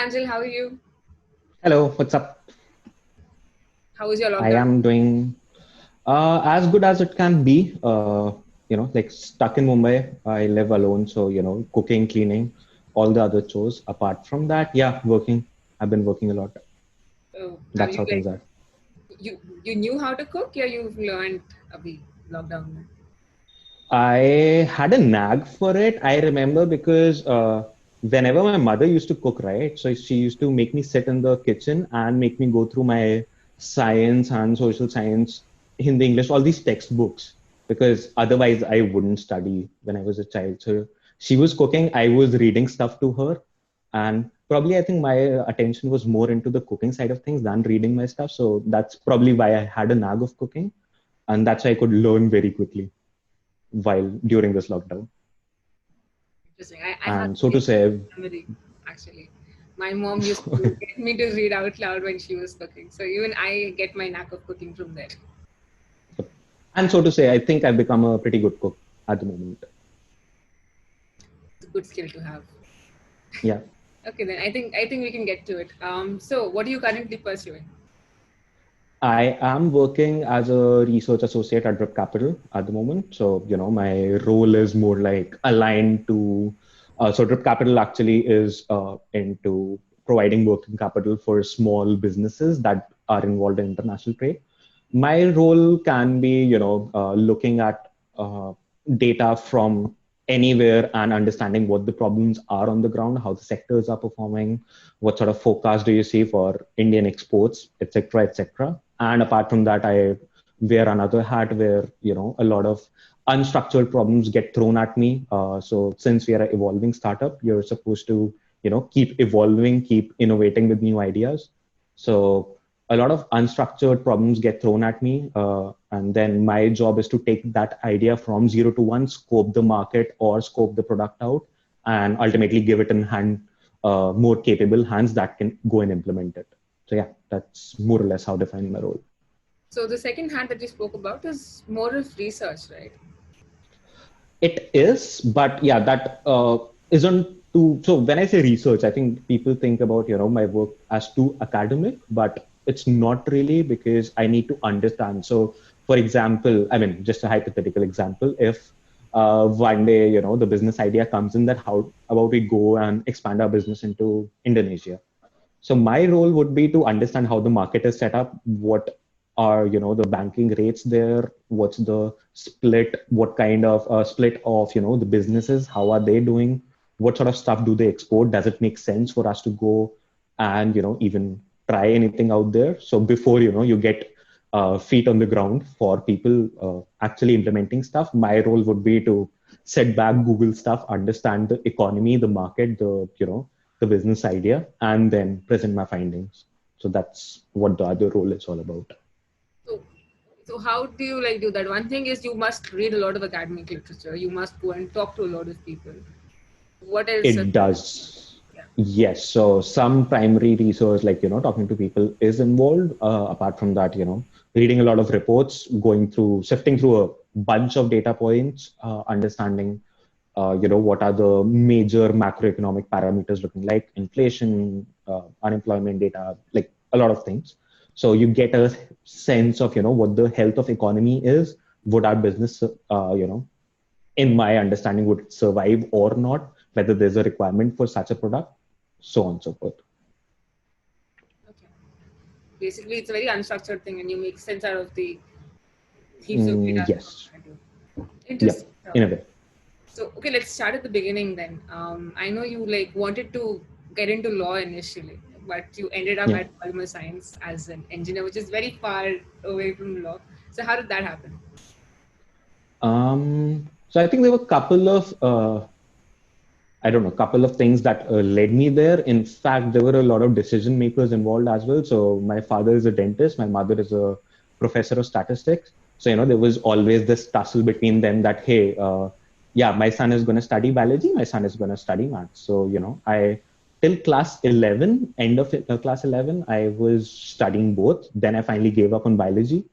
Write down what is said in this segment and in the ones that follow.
Pranjal, how are you? Hello, what's up? How was your I lockdown? am doing as good as it can be. Like stuck in Mumbai. I live alone, so cooking, cleaning, all the other chores. Apart from that, yeah, working. I've been working a lot. Have That's you how things are. you knew how to cook? Yeah, you've learned abhi lockdown में? I had a nag for it. I remember because whenever my mother used to cook, right? So she used to make me sit in the kitchen and make me go through my science and social science, Hindi, English, all these textbooks, because otherwise I wouldn't study when I was a child. So she was cooking, I was reading stuff to her. And probably I think my attention was more into the cooking side of things than reading my stuff. So that's probably why I had a nag of cooking. And that's why I could learn very quickly while during this lockdown. Interesting. I have And so to say, memory actually. My mom used to get me to read out loud when she was cooking. So even I get my knack of cooking from there. I think I've become a pretty good cook at the moment. It's a good skill to have. Yeah, Okay, then I think we can get to it. So what are you currently pursuing? I am working as a research associate at Drip Capital at the moment. So, my role is more like aligned to, so Drip Capital actually is into providing working capital for small businesses that are involved in international trade. My role can be, looking at data from anywhere and understanding what the problems are on the ground, how the sectors are performing, what sort of forecast do you see for Indian exports, et cetera, et cetera. And apart from that, I wear another hat where, a lot of unstructured problems get thrown at me. So since we are an evolving startup, you're supposed to, keep evolving, keep innovating with new ideas. So a lot of unstructured problems get thrown at me. And then my job is to take that idea from 0 to 1, scope the market or scope the product out, and ultimately give it in more capable hands that can go and implement it. So yeah, that's more or less how defining my role. So the second hand that you spoke about is more of research, right? It is, but yeah, that isn't too. So when I say research, I think people think about my work as too academic, but it's not really, because I need to understand. So for example, I mean, just a hypothetical example, if one day the business idea comes in that how about we go and expand our business into Indonesia. So my role would be to understand how the market is set up, what are the banking rates there, what's the split, what kind of split of the businesses, how are they doing, what sort of stuff do they export, does it make sense for us to go and even try anything out there. So before you get feet on the ground for people actually implementing stuff, my role would be to sit back, Google stuff, understand the economy, the market, the business idea, and then present my findings. So that's what the other role is all about. So, so how do you like do that? One thing is you must read a lot of academic literature. You must go and talk to a lot of people. What else? It does. Yeah. Yes. So some primary research, like, talking to people is involved. Apart from that, reading a lot of reports, sifting through a bunch of data points, understanding, what are the major macroeconomic parameters looking like, inflation, unemployment data, like a lot of things. So you get a sense of, what the health of economy is, would our business, in my understanding, would survive or not, whether there's a requirement for such a product, so on and so forth. Okay. Basically, it's a very unstructured thing, and you make sense out of the heaps of data. Yes. Interesting. Yep. In a way. So, okay, let's start at the beginning then. I know you like wanted to get into law initially, but you ended up Yeah. at polymer science as an engineer, which is very far away from law. So, how did that happen? So I think there were a couple of I don't know, couple of things that led me there. In fact, there were a lot of decision makers involved as well. So my father is a dentist, my mother is a professor of statistics. So, there was always this tussle between them that, hey, yeah, my son is going to study biology, my son is going to study maths. So, till class 11, end of class 11, I was studying both. Then I finally gave up on biology.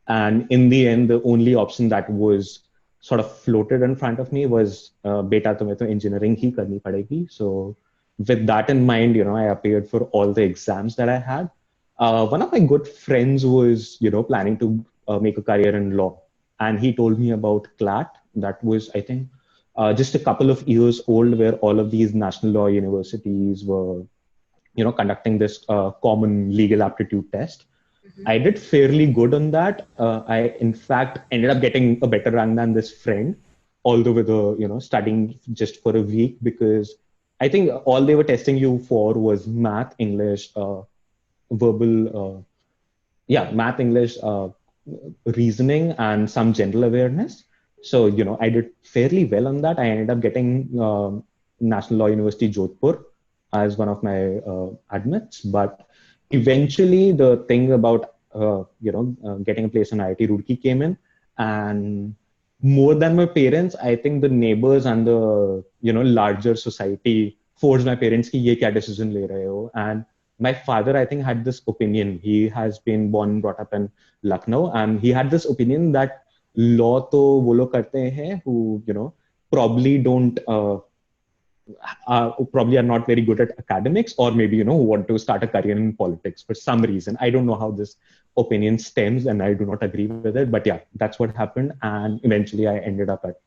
And in the end, the only option that was sort of floated in front of me was beta tumhe to engineering hi karni padegi. So with that in mind, I appeared for all the exams that I had. One of my good friends was, planning to make a career in law, and he told me about CLAT. That was, I think, just a couple of years old, where all of these national law universities were, conducting this common legal aptitude test. I did fairly good on that. I, in fact, ended up getting a better rank than this friend, although with studying just for a week, because I think all they were testing you for was math, English, verbal, math, English, reasoning, and some general awareness. So, I did fairly well on that. I ended up getting National Law University Jodhpur as one of my admits. But eventually, the thing about getting a place in IIT Roorkee came in, and more than my parents, I think the neighbors and the larger society forced my parents ki ye kya decision le rahe ho. And my father, I think, had this opinion. He has been born and brought up in Lucknow, and he had this opinion that law to wo log karte hain who probably don't probably are not very good at academics, or maybe want to start a career in politics for some reason. I don't know how this opinion stems, and I do not agree with it. But yeah, that's what happened, and eventually I ended up at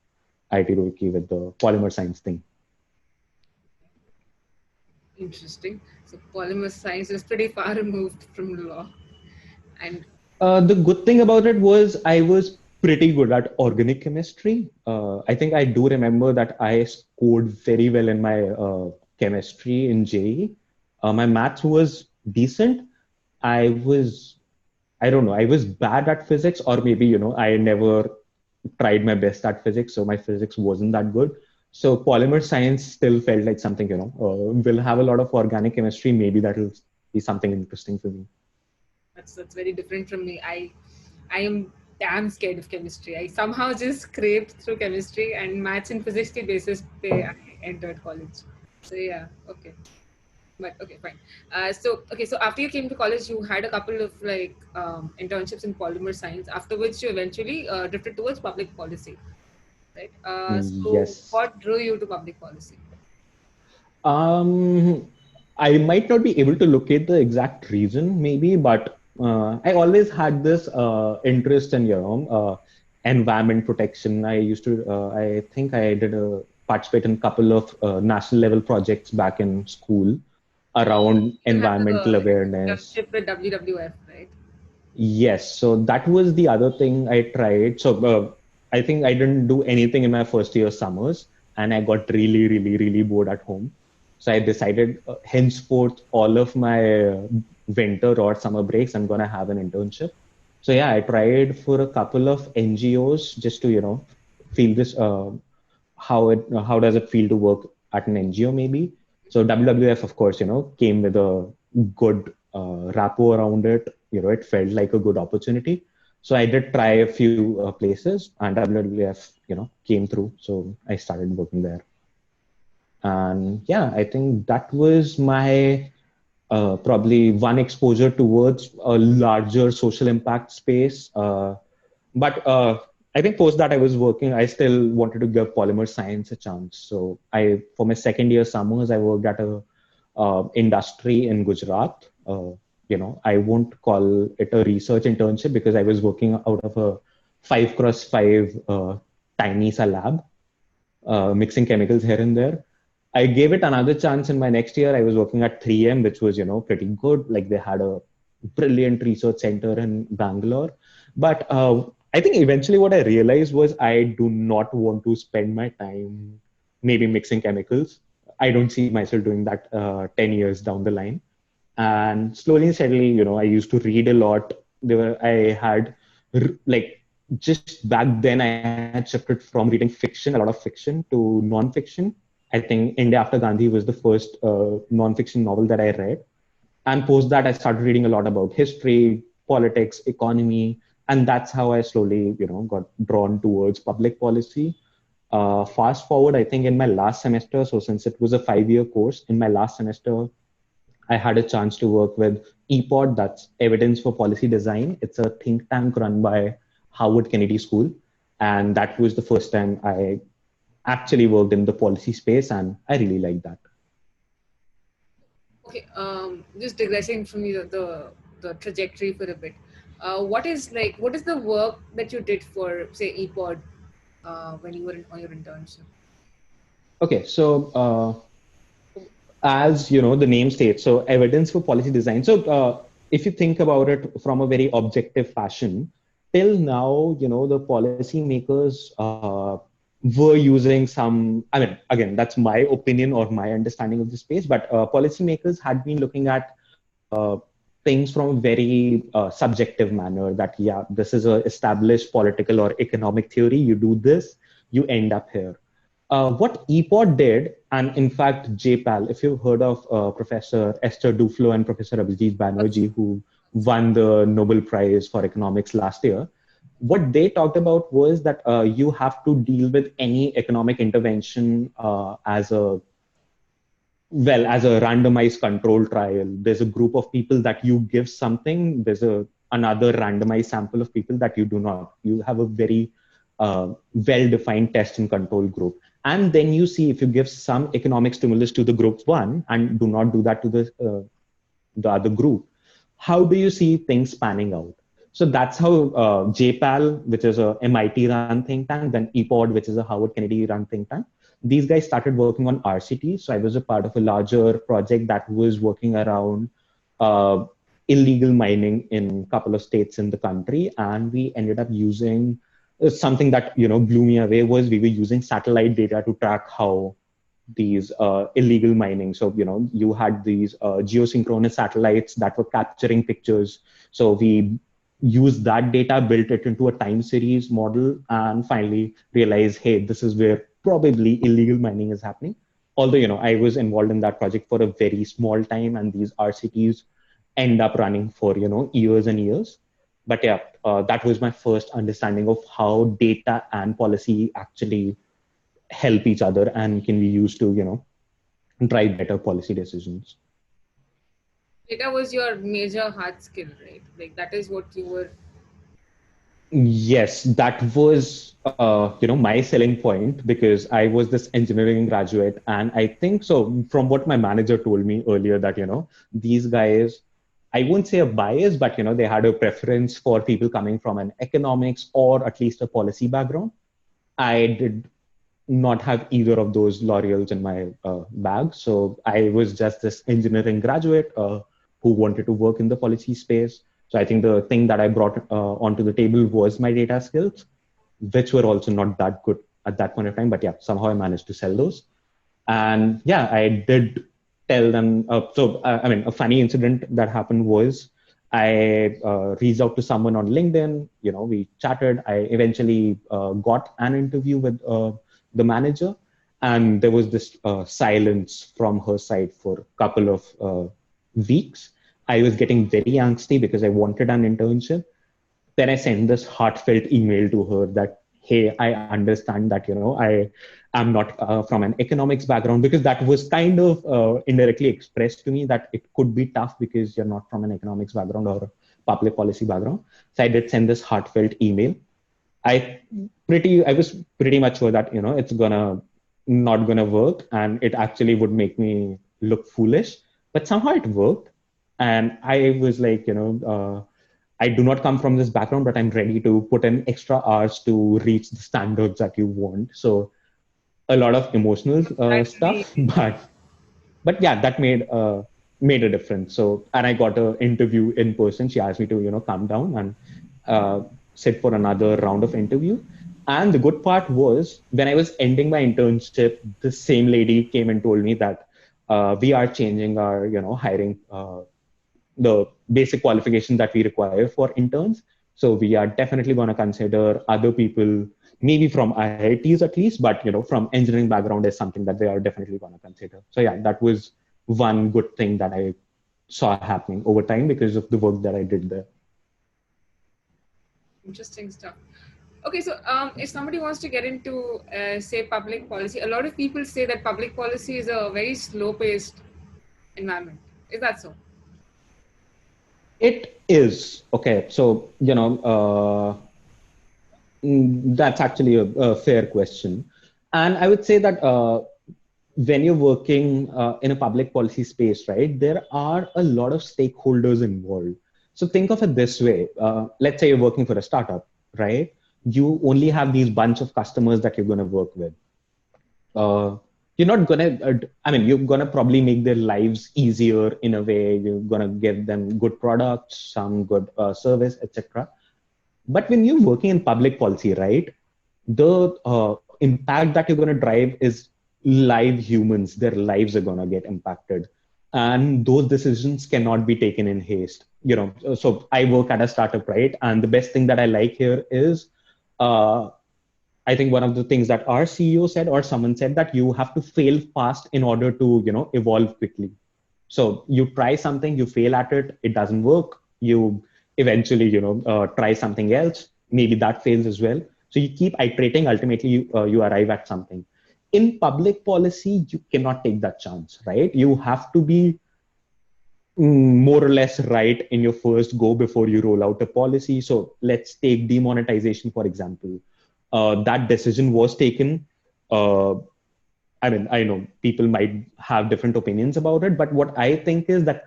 IIT Roorkee with the polymer science thing. Interesting. So polymer science is pretty far removed from law. And the good thing about it was I was pretty good at organic chemistry. I think I do remember that I scored very well in my chemistry in JEE. My maths was decent. I don't know, I was bad at physics, or maybe, I never tried my best at physics, so my physics wasn't that good. So polymer science still felt like something, will have a lot of organic chemistry. Maybe that'll be something interesting for me. That's very different from me. I am damn scared of chemistry. I somehow just scraped through chemistry, and maths and physics ke basis pe I entered college. So yeah, okay. But okay, fine. So after you came to college, you had a couple of internships in polymer science, after which you eventually drifted towards public policy, right? So Yes. what drew you to public policy? I might not be able to locate the exact reason, maybe, but I always had this interest in, environment protection. I used to, I think I did participate in a couple of national level projects back in school around environmental awareness. Internship with WWF, right? Yes, so that was the other thing I tried. So I think I didn't do anything in my first year summers, and I got really, really, really bored at home. So I decided henceforth all of my winter or summer breaks, I'm gonna have an internship. So yeah, I tried for a couple of NGOs just to feel this how does it feel to work at an NGO maybe. So WWF, of course, came with a good rapport around it. It felt like a good opportunity. So I did try a few places, and WWF, came through. So I started working there. And yeah, I think that was my probably one exposure towards a larger social impact space. But I think post that I was working, I still wanted to give polymer science a chance. So for my second year summers, I worked at a industry in Gujarat. I won't call it a research internship because I was working out of a 5x5 tiny sa lab, mixing chemicals here and there. I gave it another chance in my next year. I was working at 3M, which was, pretty good. Like they had a brilliant research center in Bangalore. But I think eventually what I realized was I do not want to spend my time maybe mixing chemicals. I don't see myself doing that 10 years down the line. And slowly and steadily, I used to read a lot. I had just back then I had shifted from reading fiction, a lot of fiction, to non-fiction. I think India After Gandhi was the first non-fiction novel that I read. And post that, I started reading a lot about history, politics, economy. And that's how I slowly, got drawn towards public policy. Fast forward, I think in my last semester, so since it was a 5-year course, in my last semester, I had a chance to work with EPOD, that's Evidence for Policy Design. It's a think tank run by Howard Kennedy School. And that was the first time I actually worked in the policy space, and I really liked that. Okay, just digressing from the trajectory for a bit. What is the work that you did for, say, ePod when you were on your internship? Okay, so as you know, the name states, so evidence for policy design. So if you think about it from a very objective fashion, till now, the policymakers were using some. I mean, again, that's my opinion or my understanding of the space. But policymakers had been looking at uh, things from a very subjective manner. That yeah, this is a established political or economic theory. You do this, you end up here. What EPOD did, and in fact, JPAL, if you've heard of Professor Esther Duflo and Professor Abhijit Banerjee, who won the Nobel Prize for Economics last year, what they talked about was that you have to deal with any economic intervention as a randomized control trial. There's a group of people that you give something. There's another randomized sample of people that you do not. You have a very well-defined test and control group. And then you see if you give some economic stimulus to the group one and do not do that to the other group, how do you see things panning out? So that's how JPAL, which is a MIT run think tank, then EPOD, which is a Harvard Kennedy run think tank, these guys started working on RCT. So I was a part of a larger project that was working around uh, illegal mining in a couple of states in the country. And we ended up using something that, blew me away was we were using satellite data to track how these illegal mining. So, you had these geosynchronous satellites that were capturing pictures. So we used that data, built it into a time series model, and finally realized, hey, this is where probably illegal mining is happening. Although, I was involved in that project for a very small time, and these RCTs end up running for, years and years. But yeah, that was my first understanding of how data and policy actually help each other and can be used to, drive better policy decisions. Data was your major hard skill, right? Like that is what you were. Yes, that was my selling point because I was this engineering graduate, and I think so. From what my manager told me earlier, that these guys, I won't say a bias, but they had a preference for people coming from an economics or at least a policy background. I did not have either of those laurels in my bag, so I was just this engineering graduate who wanted to work in the policy space. So I think the thing that I brought onto the table was my data skills, which were also not that good at that point of time. But yeah, somehow I managed to sell those. And yeah, I did tell them. I mean, a funny incident that happened was I reached out to someone on LinkedIn. We chatted. I eventually got an interview with the manager, and there was this silence from her side for a couple of weeks. I was getting very angsty because I wanted an internship. Then I sent this heartfelt email to her that, hey, I understand that, I am not from an economics background, because that was kind of indirectly expressed to me that it could be tough because you're not from an economics background or public policy background. So I did send this heartfelt email. I was pretty much sure that, it's not gonna work and it actually would make me look foolish, but somehow it worked. And I was like, I do not come from this background, but I'm ready to put in extra hours to reach the standards that you want. So a lot of emotional Actually, stuff, but yeah, that made a difference. So, and I got an interview in person. She asked me to come down and sit for another round of interview. And the good part was when I was ending my internship, the same lady came and told me that we are changing our hiring the basic qualification that we require for interns. So we are definitely going to consider other people, maybe from IITs at least, but from engineering background is something that they are definitely going to consider. So yeah, that was one good thing that I saw happening over time because of the work that I did there. interesting stuff. Okay, so if somebody wants to get into, say, public policy, a lot of people say that public policy is a very slow-paced environment. Is that so? It is. Okay. So, that's actually a fair question. And I would say that when you're working in a public policy space, right, there are a lot of stakeholders involved. So think of it this way. Let's say you're working for a startup, right? You only have these bunch of customers that you're going to work with. uh, you're not gonna I mean, you're gonna probably make their lives easier in a way. You're gonna give them good products, some good service, etc. But when you're working in public policy, right, the impact that you're going to drive is live humans. Their lives are going to get impacted, and those decisions cannot be taken in haste. So I work at a startup, right, and the best thing that I like here is uh, I think one of the things that our CEO said, or someone said, that you have to fail fast in order to, evolve quickly. So you try something, you fail at it, it doesn't work. You eventually, try something else. Maybe that fails as well. So you keep iterating. Ultimately, you arrive at something. In public policy, you cannot take that chance, right? You have to be more or less right in your first go before you roll out a policy. So let's take demonetization, for example. That decision was taken. Uh, I mean, I know people might have different opinions about it, but what I think is that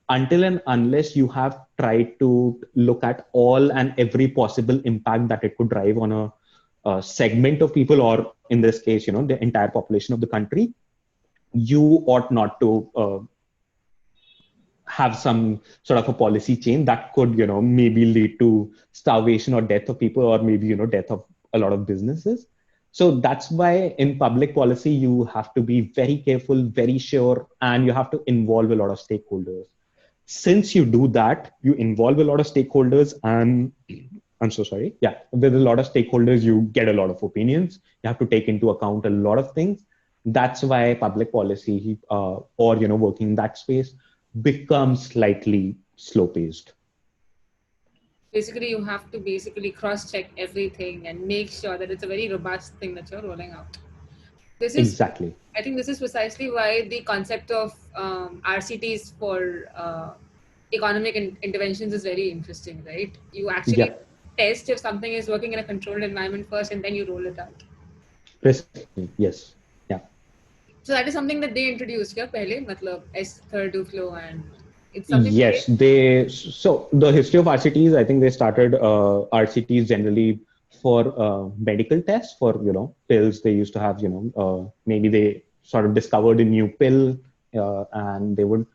until and unless you have tried to look at all and every possible impact that it could drive on a segment of people, or in this case, the entire population of the country, you ought not to have some sort of a policy change that could, maybe lead to starvation or death of people, or maybe, death of a lot of businesses. So that's why in public policy, you have to be very careful, very sure, and you have to involve a lot of stakeholders. Since you do that, you involve a lot of stakeholders, and I'm so sorry. Yeah, with a lot of stakeholders, you get a lot of opinions. You have to take into account a lot of things. That's why public policy, or working in that space, becomes slightly slow paced. Basically, you have to basically cross-check everything and make sure that it's a very robust thing that you're rolling out. This is Exactly. I think this is precisely why the concept of RCTs for economic interventions is very interesting, right? You actually Yeah, test if something is working in a controlled environment first, and then you roll it out. precisely. Yes. Yeah. So that is something that they introduced here, pehle, matlab S3 Duflo, and it's something Yes, so the history of RCTs, I think they started RCTs generally for medical tests for, pills. They used to have, maybe they sort of discovered a new pill, and they would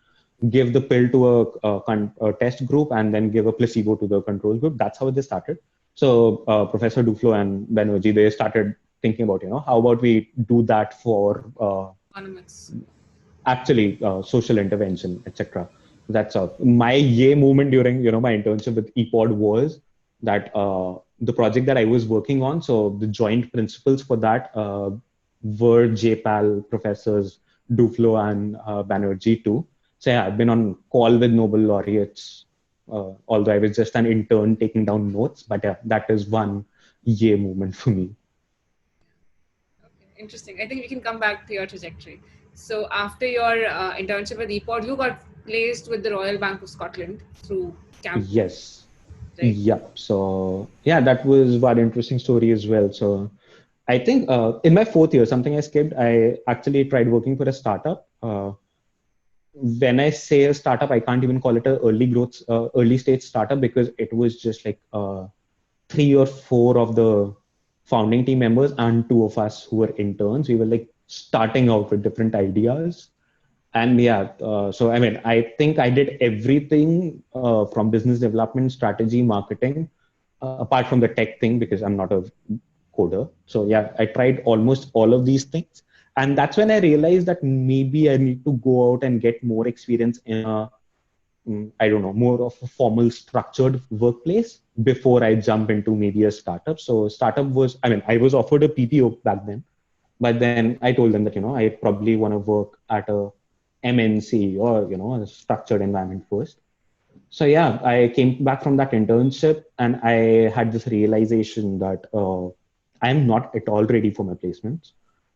give the pill to a test group and then give a placebo to the control group. That's how they started. So Professor Duflo and Banerjee, they started thinking about, how about we do that for economics. Actually social intervention, etc. That's my yay moment during my internship with ePod was that the project that I was working on. So the joint principals for that were JPAL professors Duflo and Banerjee too. So yeah, I've been on call with Nobel laureates, although I was just an intern taking down notes. But yeah, that is one yay moment for me. Okay, interesting. I think we can come back to your trajectory. So after your internship with ePod, you got placed with the Royal Bank of Scotland through camp. Yes. Right? Yep. So yeah, that was one interesting story as well. So I think in my fourth year, something I skipped, I actually tried working for a startup. When I say a startup, I can't even call it a early growth, early stage startup, because it was just like 3 or 4 of the founding team members and 2 of us who were interns. We were like starting out with different ideas. And yeah, so I mean, I think I did everything from business development, strategy, marketing, apart from the tech thing, because I'm not a coder. So yeah, I tried almost all of these things. And that's when I realized that maybe I need to go out and get more experience in a, I don't know, more of a formal structured workplace before I jump into maybe a startup. So startup was, I mean, I was offered a PPO back then, but then I told them that, I probably want to work at a MNC or, a structured environment first. So yeah, I came back from that internship and I had this realization that I'm not at all ready for my placements,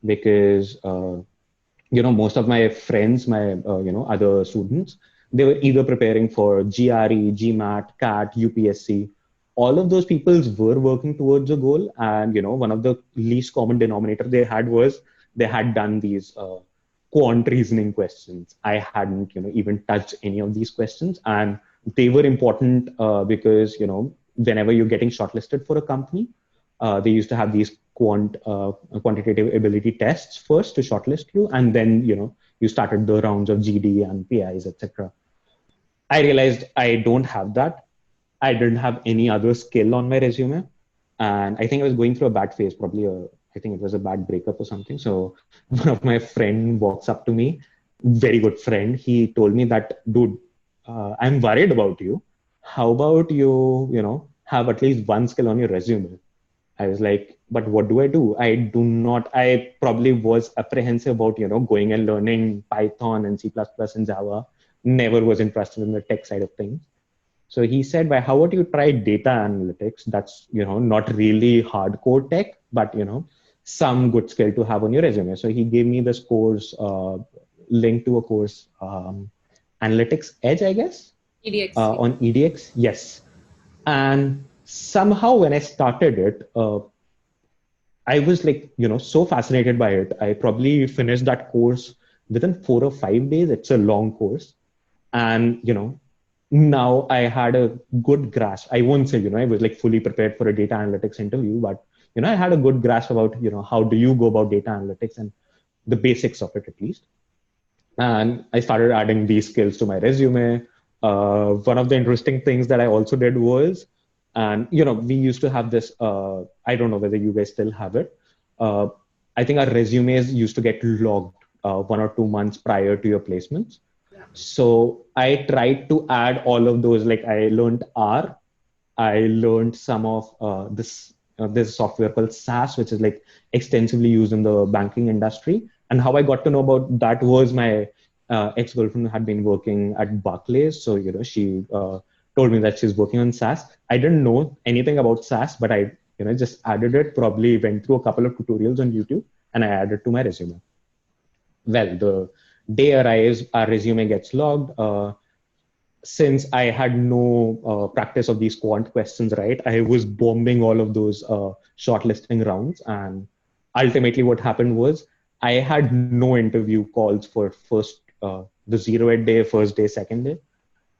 because most of my friends, my other students, they were either preparing for GRE, GMAT, CAT, UPSC. All of those people were working towards a goal, and one of the least common denominator they had was they had done these quant reasoning questions. I hadn't, even touched any of these questions, and they were important because, whenever you're getting shortlisted for a company, they used to have these quantitative ability tests first to shortlist you, and then, you started the rounds of GD and PIs, etc. I realized I don't have that. I didn't have any other skill on my resume. And I think I was going through a bad phase, probably I think it was a bad breakup or something. So one of my friend walks up to me, very good friend. He told me that, dude, I'm worried about you. How about you, have at least one skill on your resume? I was like, but what do I do? I do not, I probably was apprehensive about, going and learning Python and C++ and Java. Never was interested in the tech side of things. So he said, "Why? How about you try data analytics? That's not really hardcore tech, but some good skill to have on your resume." So he gave me this course, link to a course, Analytics Edge, I guess, EDX. On EDX. Yes, and somehow when I started it, I was like, so fascinated by it. I probably finished that course within 4 or 5 days. It's a long course, and now I had a good grasp. I won't say, I was like fully prepared for a data analytics interview, but, I had a good grasp about, how do you go about data analytics and the basics of it at least. And I started adding these skills to my resume. One of the interesting things that I also did was, and, we used to have this, I don't know whether you guys still have it. I think our resumes used to get logged 1 or 2 months prior to your placements. So I tried to add all of those. Like I learned R, I learned some of this software called SAS, which is like extensively used in the banking industry. And how I got to know about that was my ex-girlfriend had been working at Barclays. So, she told me that she's working on SAS. I didn't know anything about SAS, but I, just added it, probably went through a couple of tutorials on YouTube, and I added to my resume. Well, the day arrives, our resume gets logged. Since I had no practice of these quant questions, right, I was bombing all of those shortlisting rounds. And ultimately what happened was I had no interview calls for the 0 day, first day, second day.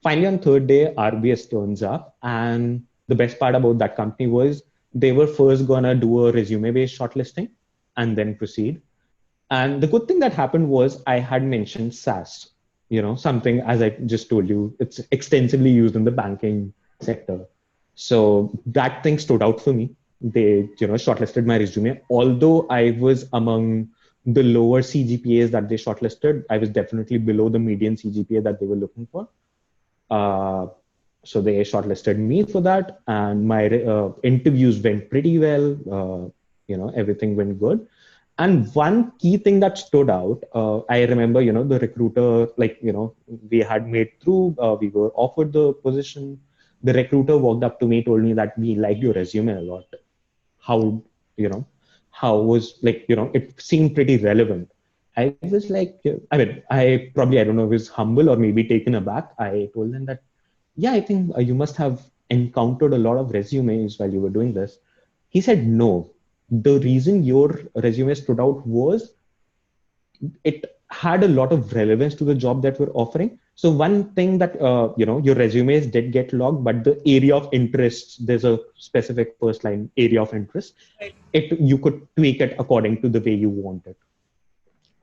Finally, on third day, RBS turns up. And the best part about that company was they were first going to do a resume-based shortlisting and then proceed. And the good thing that happened was I had mentioned SAS, something, as I just told you, it's extensively used in the banking sector. So that thing stood out for me. They, shortlisted my resume. Although I was among the lower CGPAs that they shortlisted, I was definitely below the median CGPA that they were looking for. So they shortlisted me for that. And my interviews went pretty well. Everything went good. And one key thing that stood out, I remember, the recruiter, we had made through, we were offered the position. The recruiter walked up to me, told me that we liked your resume a lot. How was it seemed pretty relevant. I was like, I don't know if it was humble or maybe taken aback. I told them that, yeah, I think you must have encountered a lot of resumes while you were doing this. He said, no. The reason your resume stood out was it had a lot of relevance to the job that we're offering. So one thing that, your resumes did get logged, but the area of interest, there's a specific first line area of interest. Right. You could tweak it according to the way you want it.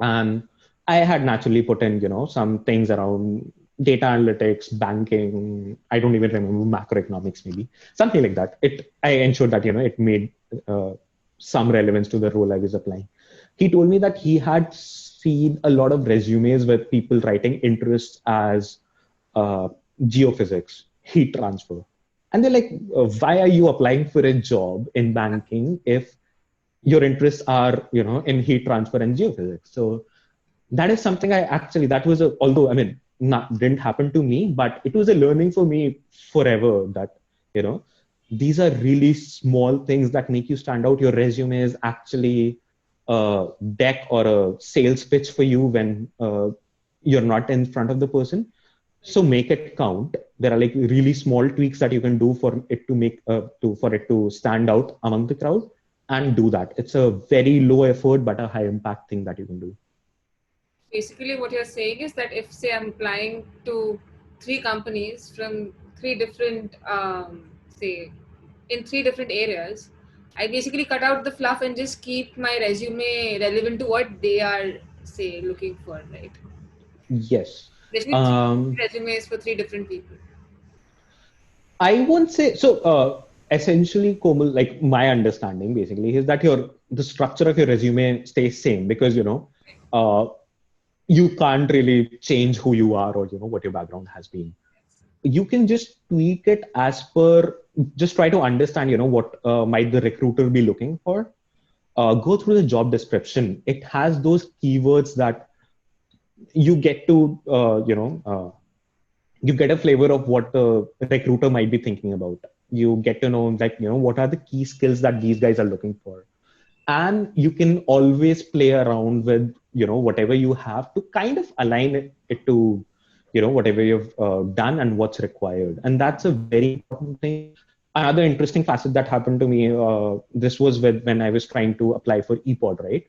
And I had naturally put in, some things around data analytics, banking. I don't even remember, macroeconomics, maybe something like that. I ensured that, it made, some relevance to the role I was applying. He told me that he had seen a lot of resumes with people writing interests as geophysics, heat transfer. And they're like, why are you applying for a job in banking if your interests are, in heat transfer and geophysics? So that is something that was although, didn't happen to me, but it was a learning for me forever that, these are really small things that make you stand out. Your resume is actually a deck or a sales pitch for you when you're not in front of the person. So make it count. There are like really small tweaks that you can do for it to make for it to stand out among the crowd, and do that. It's a very low effort but a high impact thing that you can do. basically what you're saying is that if say I'm applying to 3 companies from 3 different, say, in 3 different areas, I basically cut out the fluff and just keep my resume relevant to what they are, say, looking for, right? Yes. There should be 3 resumes for 3 different people. I won't say so. Essentially, Komal, like my understanding basically is that the structure of your resume stays same because uh, you can't really change who you are or what your background has been. You can just tweak it as per. Just try to understand what might the recruiter be looking for. Go through the job description. It has those keywords that you get to you get a flavor of what the recruiter might be thinking about. You get to know like what are the key skills that these guys are looking for, and you can always play around with whatever you have to kind of align it to whatever you've done and what's required. And that's a very important thing. Another interesting facet that happened to me, this was when I was trying to apply for ePod, right?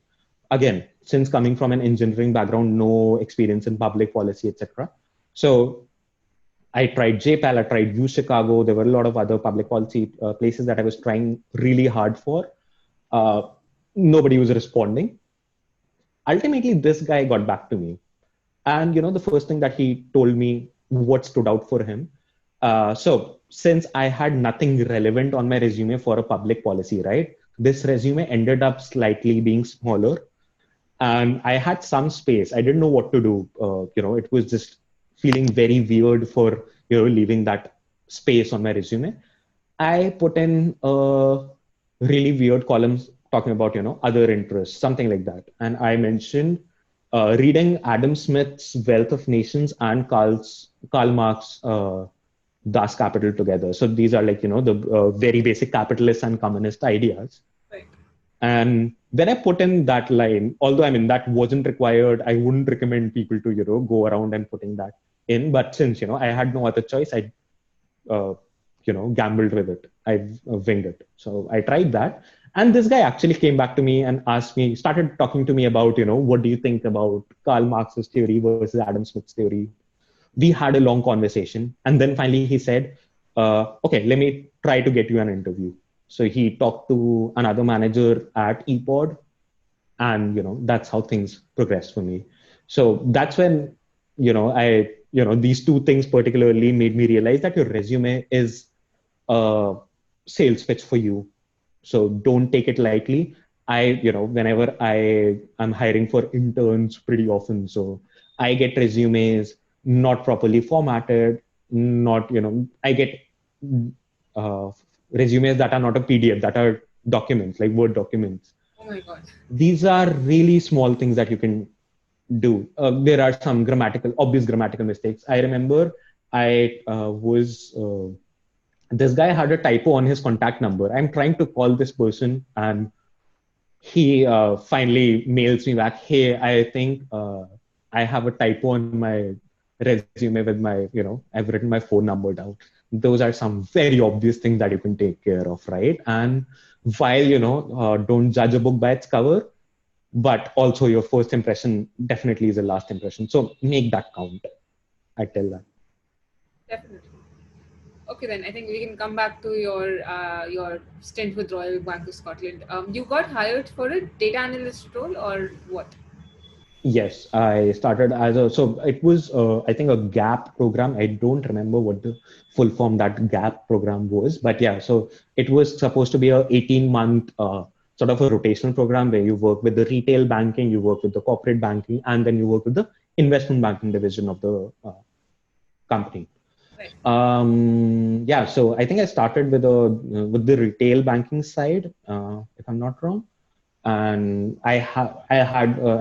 Again, since coming from an engineering background, no experience in public policy, etc. So I tried JPAL, I tried U Chicago. There were a lot of other public policy places that I was trying really hard for. Nobody was responding. Ultimately, this guy got back to me. And, the first thing that he told me what stood out for him. So since I had nothing relevant on my resume for a public policy, right? This resume ended up slightly being smaller. And I had some space. I didn't know what to do. It was just feeling very weird for leaving that space on my resume. I put in really weird columns talking about other interests, something like that, and I mentioned reading Adam Smith's Wealth of Nations and Karl Marx Das Kapital together. So these are like the very basic capitalist and communist ideas. Right. And when I put in that line, although that wasn't required, I wouldn't recommend people to go around and putting that in. But since I had no other choice, I gambled with it. I winged it. So I tried that. And this guy actually came back to me and started talking to me about, what do you think about Karl Marx's theory versus Adam Smith's theory? We had a long conversation. And then finally he said, okay, let me try to get you an interview. So he talked to another manager at ePod, and that's how things progressed for me. So that's when these two things particularly made me realize that your resume is a sales pitch for you. So don't take it lightly. Whenever I am hiring for interns pretty often, so I get resumes not properly formatted, I get resumes that are not a PDF, that are documents, like Word documents. Oh my God. These are really small things that you can do. There are some obvious grammatical mistakes. I remember this guy had a typo on his contact number. I'm trying to call this person and he finally mails me back, hey, I think I have a typo on my resume with my, I've written my phone number down. Those are some very obvious things that you can take care of, right? And while, don't judge a book by its cover, but also your first impression definitely is the last impression. So make that count. I tell that. Definitely. Okay, then I think we can come back to your stint with Royal Bank of Scotland. You got hired for a data analyst role or what? Yes, I started so it was, I think, a GAP program. I don't remember what the full form that GAP program was, but yeah, so it was supposed to be a 18-month sort of a rotational program where you work with the retail banking, you work with the corporate banking, and then you work with the investment banking division of the company. Right. Yeah, so I think I started with the retail banking side, if I'm not wrong. And I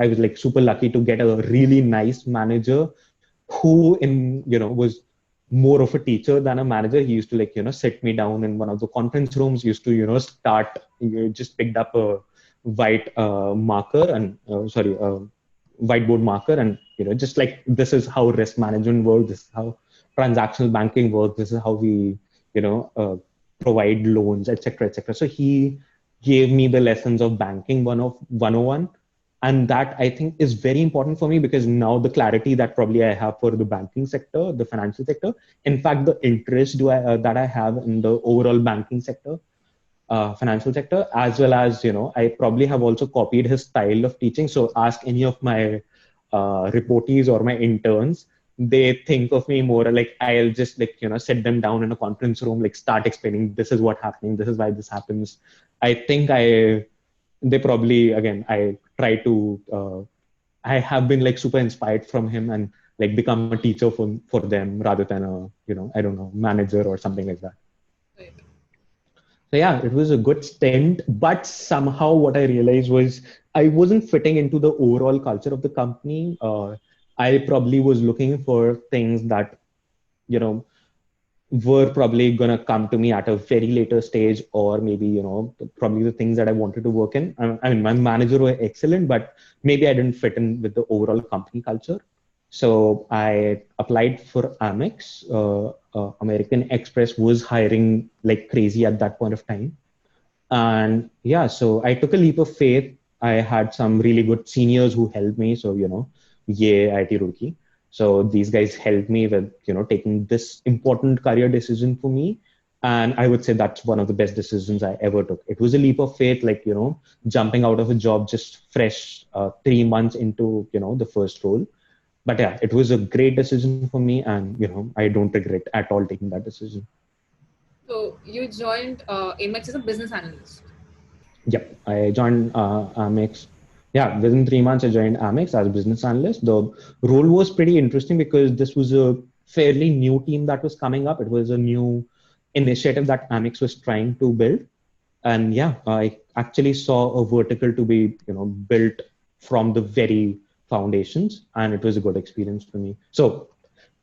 was like super lucky to get a really nice manager who was more of a teacher than a manager. He used to sit me down in one of the conference rooms, used to start, just picked up a white marker and whiteboard marker, and just like, this is how risk management works, this is how transactional banking works, this is how we provide loans, etc., etc. So he gave me the lessons of banking 101, And that I think is very important for me, because now the clarity that probably I have for the banking sector, the financial sector, in fact, the interest that I have in the overall banking sector, financial sector, as well as, I probably have also copied his style of teaching. So ask any of my reportees or my interns, they think of me more like I'll just like, sit them down in a conference room, like start explaining, this is what happening, this is why this happens. I think they probably, again, I try to, I have been like super inspired from him and like become a teacher for them rather than a, I don't know, manager or something like that. Right. So yeah, it was a good stint, but somehow what I realized was I wasn't fitting into the overall culture of the company. I probably was looking for things that, you know, were probably going to come to me at a very later stage, or maybe, probably the things that I wanted to work in. I mean, my manager were excellent, but maybe I didn't fit in with the overall company culture. So I applied for Amex. American Express was hiring like crazy at that point of time. And yeah, so I took a leap of faith. I had some really good seniors who helped me. So, Yay, IT Roorkee. So these guys helped me with, taking this important career decision for me. And I would say that's one of the best decisions I ever took. It was a leap of faith, like, jumping out of a job just fresh 3 months into, the first role. But yeah, it was a great decision for me. And, I don't regret at all taking that decision. So you joined Amex as a business analyst. Yep, I joined Amex. Yeah, within 3 months, I joined Amex as a business analyst. The role was pretty interesting because this was a fairly new team that was coming up. It was a new initiative that Amex was trying to build. And yeah, I actually saw a vertical to be, built from the very foundations, and it was a good experience for me. So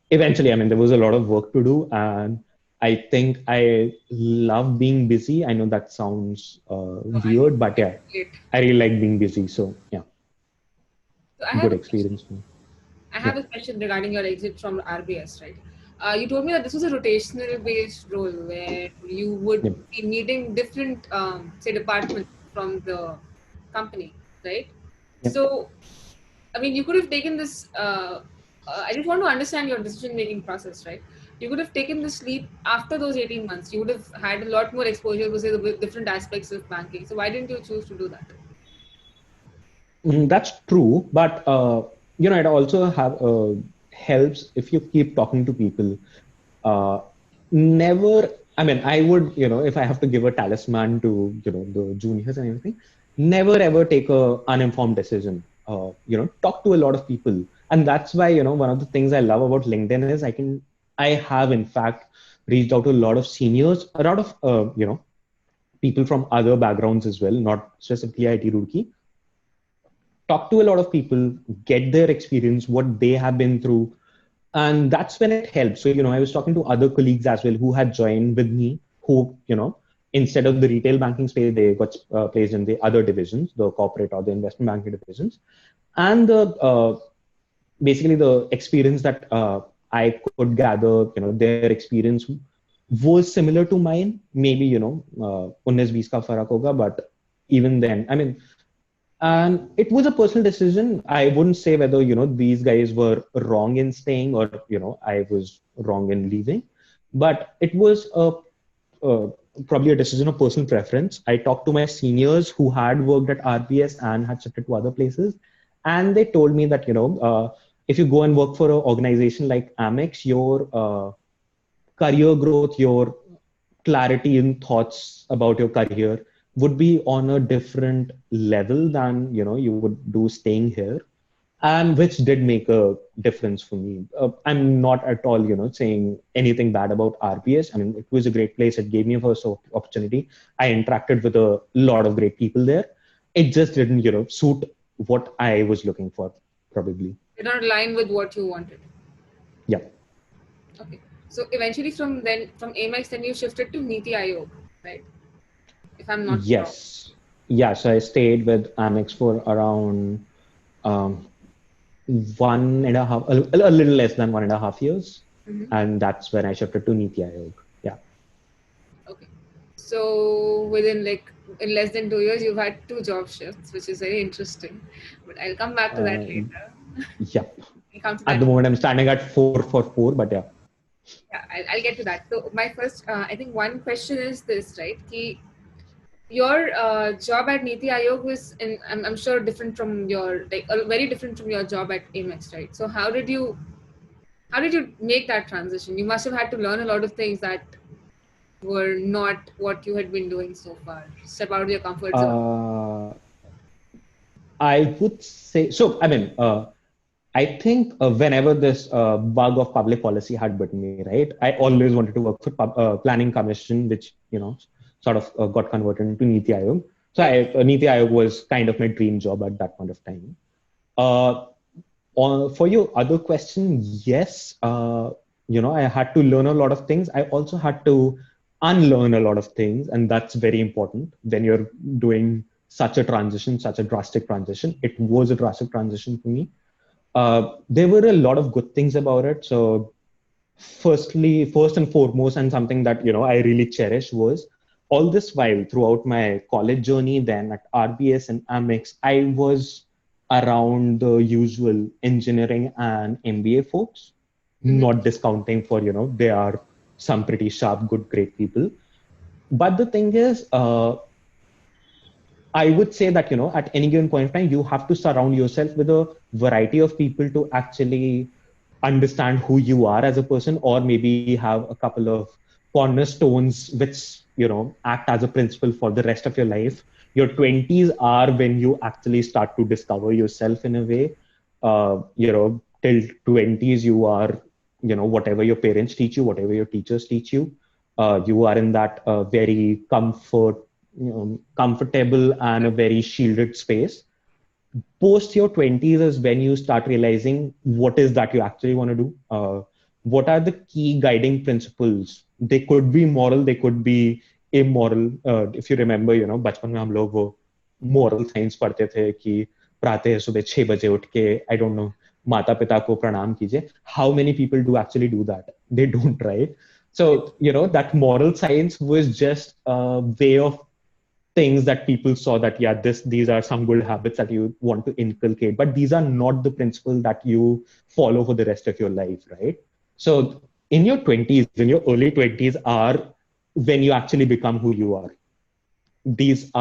eventually, I mean, there was a lot of work to do, and I think I love being busy. I know that sounds So weird, but yeah, Great. I really like being busy. So yeah, So I have good a question. experience for me. I Yeah. have a question regarding your exit from RBS, right? You told me that this was a rotational based role where you would Yep. be meeting different, say, departments from the company, right? Yep. So, I mean, you could have taken this. I just want to understand your decision making process, right? You could have taken this leap after those 18 months. You would have had a lot more exposure to say the different aspects of banking. So, why didn't you choose to do that? That's true, but it also helps if you keep talking to people. Uh, Never. I mean, I would, if I have to give a talisman to, the juniors and everything, never ever take a uninformed decision. Talk to a lot of people, and that's why, one of the things I love about LinkedIn is I have in fact reached out to a lot of seniors, a lot of, people from other backgrounds as well, not specifically IT Roorkee. Talk to a lot of people, get their experience, what they have been through. And that's when it helps. So, I was talking to other colleagues as well who had joined with me, who, instead of the retail banking space, they got placed in the other divisions, the corporate or the investment banking divisions. And basically the experience that I could gather, their experience was similar to mine. Maybe, 19-20 ka farak hoga, but even then, I mean, and it was a personal decision. I wouldn't say whether, these guys were wrong in staying or, I was wrong in leaving, but it was a probably a decision of personal preference. I talked to my seniors who had worked at RBS and had shifted to other places. And they told me that, if you go and work for an organization like Amex, your career growth, your clarity in thoughts about your career would be on a different level than you would do staying here, and which did make a difference for me. I'm not at all saying anything bad about RBS. I mean, it was a great place. It gave me a first opportunity. I interacted with a lot of great people there. It just didn't suit what I was looking for, probably. Did not align with what you wanted. Yeah. Okay. So eventually from Amex, then you shifted to Niti Aayog, right? If I'm not wrong. Yes. Yeah. So I stayed with Amex for around um, 1.5, a little less than 1.5 years. Mm-hmm. And that's when I shifted to Niti Aayog. Yeah. Okay. So within like in less than 2 years, you've had two job shifts, which is very interesting. But I'll come back to that Uh, later. yep. We'll come to At that. the moment, I'm standing at 4 for 4, but yeah. Yeah, I'll get to that. So my first, I think one question is this, right? Your job at Niti Aayog was, and I'm sure different from your, like, very different from your job at Amex, right? So how did you make that transition? You must have had to learn a lot of things that were not what you had been doing so far. Step out of your comfort zone. Uh, I would say so. I mean, I think whenever this bug of public policy had bitten me, right, I always wanted to work for Planning Commission, which sort of got converted into Niti Aayog. So Right. Niti Aayog was kind of my dream job at that point of time. Uh, for your other question, yes, I had to learn a lot of things. I also had to unlearn a lot of things, and that's very important when you're doing such a transition, such a drastic transition. It was a drastic transition for me. There were a lot of good things about it. So, first and foremost, and something that I really cherish was all this while throughout my college journey, then at RBS and Amex, I was around the usual engineering and MBA folks, Mm-hmm. not discounting for they are some pretty sharp, good, great people. But the thing is, I would say that, at any given point of time, you have to surround yourself with a variety of people to actually understand who you are as a person, or maybe have a couple of cornerstones which, act as a principle for the rest of your life. Your 20s are when you actually start to discover yourself in a way. Till 20s, you are, whatever your parents teach you, whatever your teachers teach you, you are in that very comfortable and a very shielded space. Post your 20s is when you start realizing what is that you actually want to do. What are the key guiding principles? They could be moral, they could be immoral. If you remember, बचपन में हम लोग वो moral science पढ़ते थे कि प्रातः सुबह 6 बजे उठ के I don't know माता पिता को प्रणाम कीजिए. How many people do actually do that? They don't, right? So that moral science was just a way of things that people saw that these are some good habits that you want to inculcate, but these are not the principle that you follow for the rest of your life, right? So in your 20s, in your early 20s are when you actually become who you are. These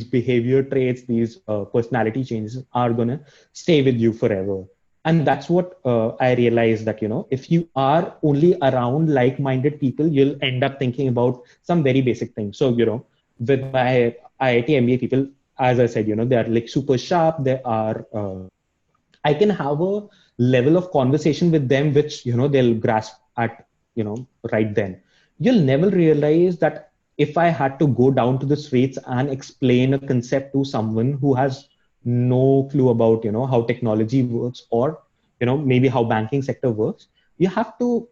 behavior traits, these personality changes are going to stay with you forever. And that's what I realized, that if you are only around like-minded people, you'll end up thinking about some very basic things. So with my IIT MBA people, as I said, they are like super sharp. They are, I can have a level of conversation with them, which, they'll grasp at, right then. You'll never realize that if I had to go down to the streets and explain a concept to someone who has no clue about, how technology works, or, maybe how banking sector works, you have to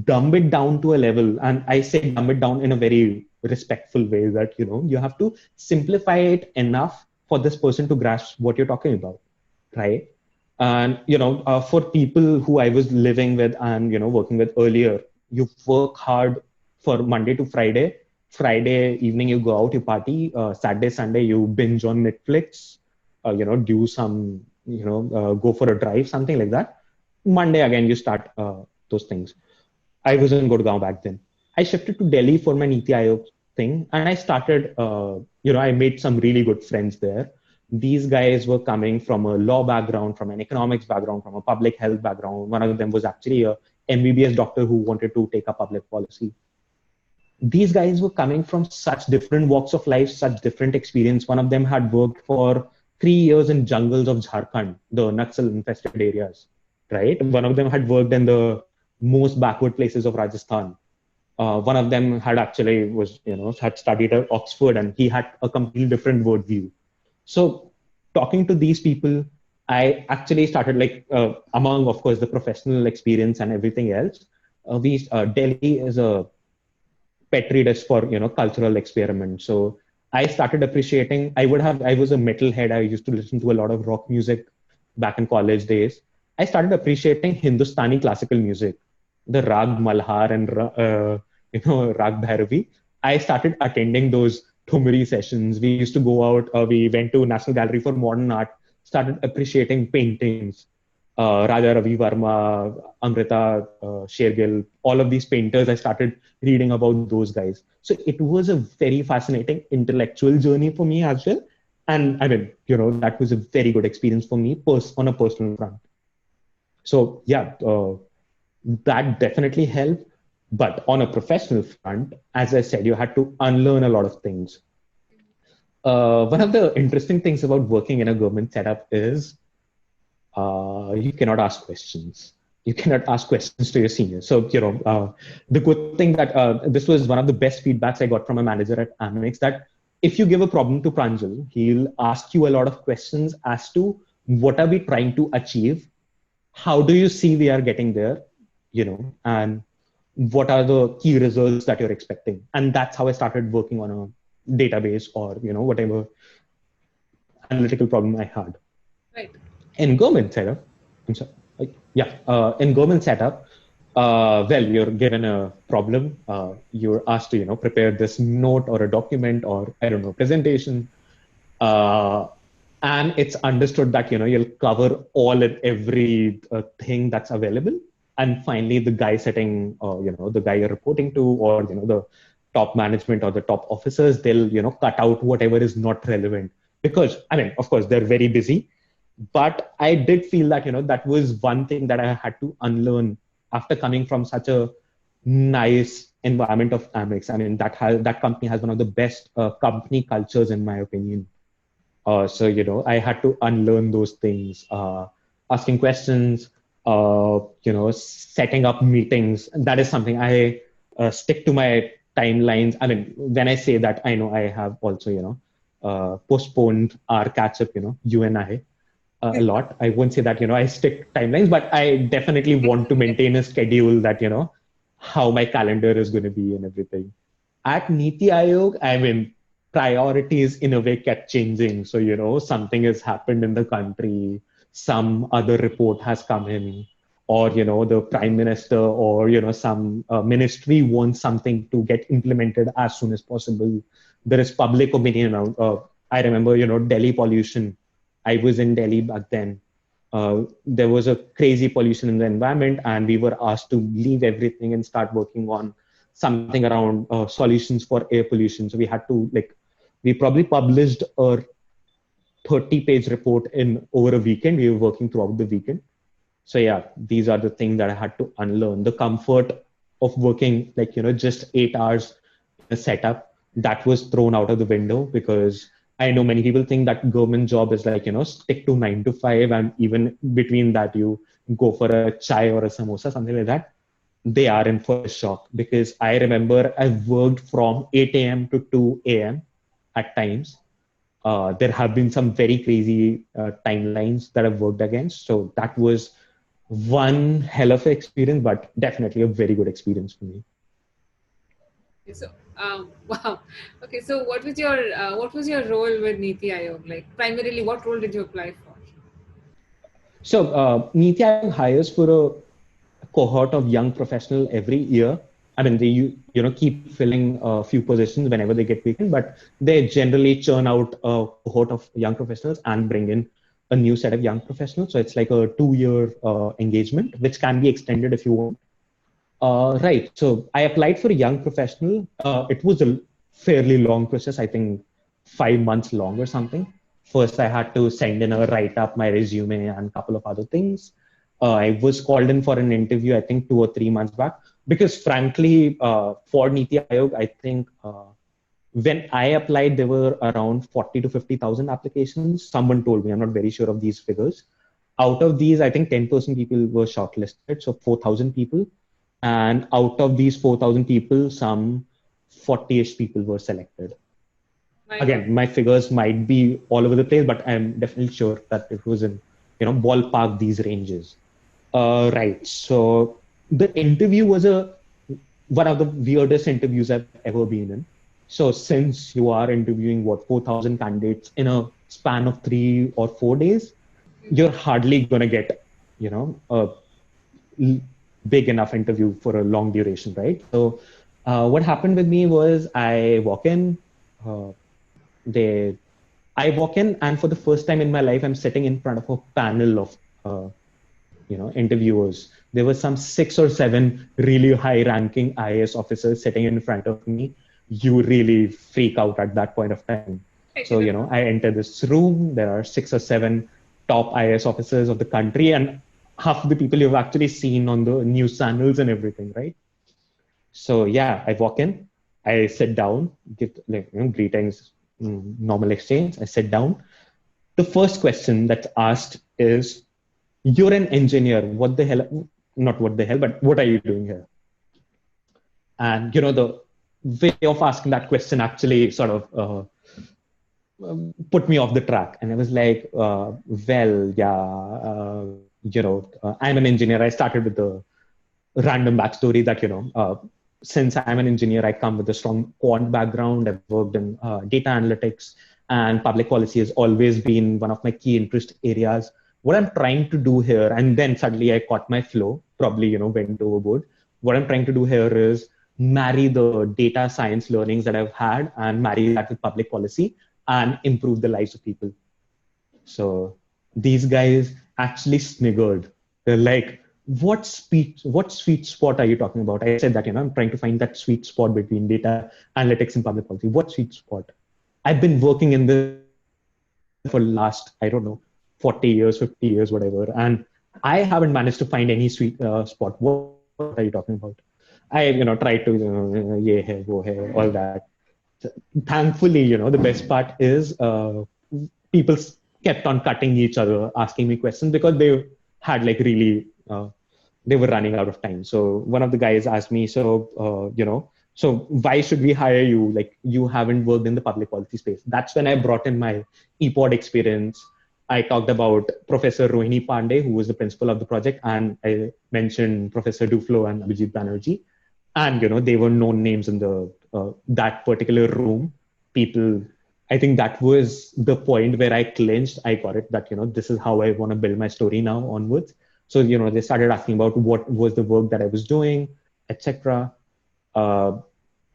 dumb it down to a level. And I say dumb it down in a very respectful way, that you have to simplify it enough for this person to grasp what you're talking about, right? And for people who I was living with and working with earlier, you work hard for Monday to Friday. Friday evening you go out, you party. Saturday, Sunday you binge on Netflix. Do some, go for a drive, something like that. Monday again you start those things. I was in Gurgaon back then. I shifted to Delhi for my Niti Aayog thing, and I started, I made some really good friends there. These guys were coming from a law background, from an economics background, from a public health background. One of them was actually a MBBS doctor who wanted to take up public policy. These guys were coming from such different walks of life, such different experience. One of them had worked for 3 years in jungles of Jharkhand, the Naxal infested areas, right? One of them had worked in the most backward places of Rajasthan. One of them had actually had studied at Oxford, and he had a completely different worldview. So talking to these people, I actually started among, of course, the professional experience and everything else. Delhi is a petri dish for cultural experiment. So I started appreciating. I was a metalhead. I used to listen to a lot of rock music back in college days. I started appreciating Hindustani classical music, the Rag Malhar and Rag Bhairavi. I started attending those Thumri sessions. We used to go out. We went to National Gallery for Modern Art. Started appreciating paintings. Raja Ravi Varma, Amrita Shergill, all of these painters. I started reading about those guys. So it was a very fascinating intellectual journey for me as well. And I mean, that was a very good experience for me on a personal front. So yeah, that definitely helped. But on a professional front, as I said, you had to unlearn a lot of things. One of the interesting things about working in a government setup is you cannot ask questions. You cannot ask questions to your seniors. So, the good thing that this was one of the best feedbacks I got from a manager at Amex, that if you give a problem to Pranjal, he'll ask you a lot of questions as to what are we trying to achieve? How do you see we are getting there? And what are the key results that you're expecting? And that's how I started working on a database or, whatever analytical problem I had. Right. In government setup, in government setup, well, you're given a problem. You're asked to, prepare this note or a document or, I don't know, presentation. And it's understood that, you'll cover all and every thing that's available. And finally, the guy setting, the guy you're reporting to, or, the top management or the top officers, they'll, cut out whatever is not relevant. Because, I mean, of course, they're very busy. But I did feel that, that was one thing that I had to unlearn after coming from such a nice environment of Amex. I mean, that company has one of the best company cultures, in my opinion. So, I had to unlearn those things, asking questions, setting up meetings. That is something I stick to my timelines. I mean, when I say that, I know I have also, postponed our catch up, you and I. A lot. I won't say that, I stick timelines, but I definitely want to maintain a schedule that, how my calendar is going to be and everything. At Niti Aayog, I mean, priorities in a way kept changing. So, something has happened in the country, some other report has come in, or, the prime minister or, some ministry wants something to get implemented as soon as possible. There is public opinion. I remember, Delhi pollution. I was in Delhi back then. There was a crazy pollution in the environment, and we were asked to leave everything and start working on something around solutions for air pollution. So we had to we probably published a 30-page report in over a weekend. We were working throughout the weekend. So yeah, these are the things that I had to unlearn. The comfort of working just 8 hours in a setup, that was thrown out of the window, because I know many people think that government job is stick to 9 to 5, and even between that you go for a chai or a samosa, something like that. They are in for a shock, because I remember I worked from 8 a.m. to 2 a.m. at times. There have been some very crazy timelines that I've worked against. So that was one hell of an experience, but definitely a very good experience for me. So, wow. Okay, so what was your role with Niti Aayog? Like, primarily, what role did you apply for? So, Niti Aayog hires for a cohort of young professionals every year. I mean, they keep filling a few positions whenever they get vacant, but they generally churn out a cohort of young professionals and bring in a new set of young professionals. So it's like a 2-year engagement, which can be extended if you want. Right. So I applied for a young professional. It was a fairly long process, I think 5 months long or something. First, I had to send in a write-up, my resume, and a couple of other things. I was called in for an interview, I think 2 or 3 months back, because frankly, for Niti Aayog, I think when I applied, there were around 40 to 50,000 applications. Someone told me, I'm not very sure of these figures. Out of these, I think 10% people were shortlisted, so 4,000 people. And out of these 4,000 people, some 40-ish people were selected. Again, my figures might be all over the place, but I'm definitely sure that it was in, ballpark these ranges. Right. So the interview was one of the weirdest interviews I've ever been in. So since you are interviewing 4,000 candidates in a span of 3 or 4 days, you're hardly going to get, a big enough interview for a long duration, right? So What happened with me was I walk in, uh, they, I walk in, and for the first time in my life, I'm sitting in front of a panel of, interviewers. There were some 6 or 7 really high-ranking IAS officers sitting in front of me. You really freak out at that point of time. I So, can I enter this room. There are 6 or 7 top IAS officers of the country, and half of the people you've actually seen on the news channels and everything, right? So yeah, I walk in, I sit down, give greetings, normal exchange. I sit down. The first question that's asked is, "You're an engineer. What the hell? Not what the hell, but what are you doing here?" And the way of asking that question actually sort of put me off the track. And I was like, "Well, yeah, I'm an engineer. I started with the random backstory that since I'm an engineer, I come with a strong quant background. I've worked in data analytics, and public policy has always been one of my key interest areas. What I'm trying to do here, and then suddenly I caught my flow, probably went overboard. What I'm trying to do here is marry the data science learnings that I've had and marry that with public policy and improve the lives of people. So these guys actually sniggered. They're like, what sweet spot are you talking about? I said that, I'm trying to find that sweet spot between data analytics and public policy. What sweet spot? I've been working in this for last, I don't know, 40 years, 50 years, whatever. And I haven't managed to find any sweet spot. What are you talking about? I, tried to, yeah, hey, wo hai, all that. Thankfully, the best part is people kept on cutting each other, asking me questions because they had like really, they were running out of time. So one of the guys asked me, so why should we hire you? Like you haven't worked in the public policy space. That's when I brought in my ePod experience. I talked about Professor Rohini Pandey, who was the principal of the project, and I mentioned Professor Duflo and Abhijit Banerjee. And they were known names in the that particular room. People, I think that was the point where I clinched. I got it that this is how I want to build my story now onwards. So they started asking about what was the work that I was doing, etc.